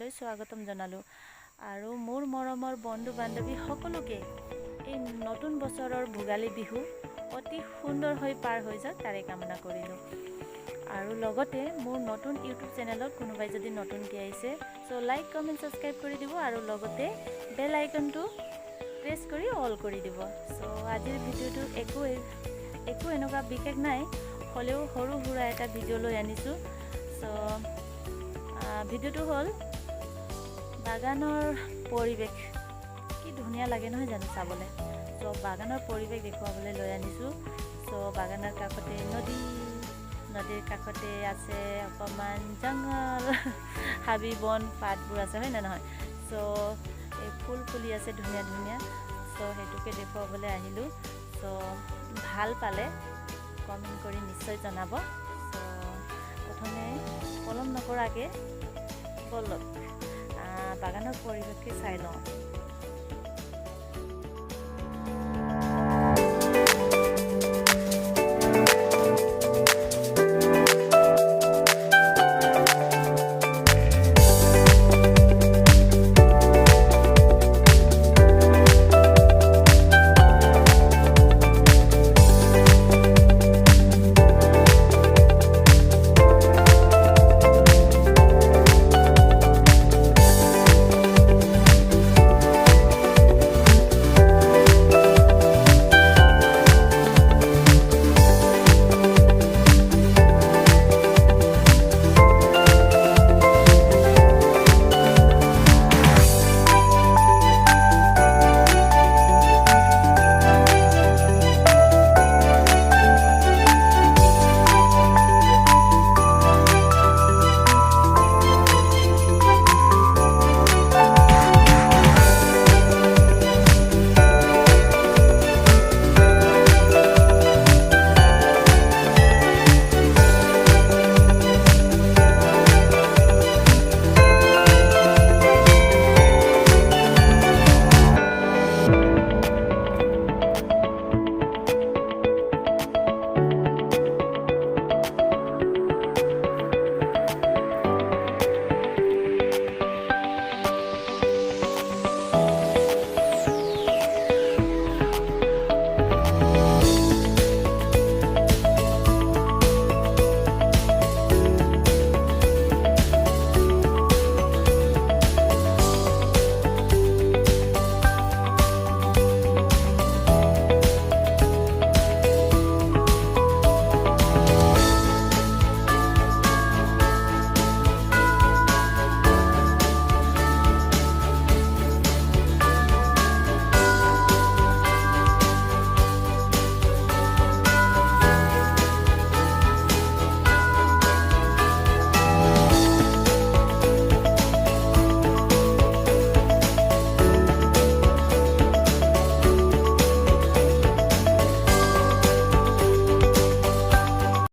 চেনেললৈ স্বাগতম জনালোঁ আৰু মোৰ মৰমৰ বন্ধু বান্ধৱী সকলোকে এই নতুন বছৰৰ ভোগালী বিহু অতি সুন্দৰ হৈ পাৰ হৈ যাওক তাৰে কামনা কৰিলোঁ। আৰু লগতে মোৰ নতুন ইউটিউব চেনেলত কোনোবাই যদি নতুনকৈ আহিছে চ' লাইক কমেণ্ট ছাবস্ক্ৰাইব কৰি দিব আৰু লগতে বেল আইকনটো প্ৰেছ কৰি অল কৰি দিব। চ' আজিৰ ভিডিঅ'টো একো এনেকুৱা বিশেষ নাই, হ'লেও সৰু সুৰা এটা ভিডিঅ' লৈ আনিছোঁ। চ' ভিডিঅ'টো হ'ল বাগানৰ পৰিৱেশ। কি ধুনীয়া লাগে নহয় জানো চাবলৈ। চ' বাগানৰ পৰিৱেশ দেখুৱাবলৈ লৈ আনিছোঁ। চ' বাগানৰ কাষতে নদীৰ কাষতে আছে অকণমান জংঘল হাবি বন পাতবোৰ আছে, হয় নে নহয়। চ' এই ফুল ফুলি আছে ধুনীয়া ধুনীয়া। চ' সেইটোকে দেখুৱাবলৈ আহিলোঁ। চ' ভাল পালে কমেণ্ট কৰি নিশ্চয় জনাব। চ' প্ৰথমে পলম নকৰাকৈ বলক বাগানৰ পৰিৱেশকে চাই লওঁ।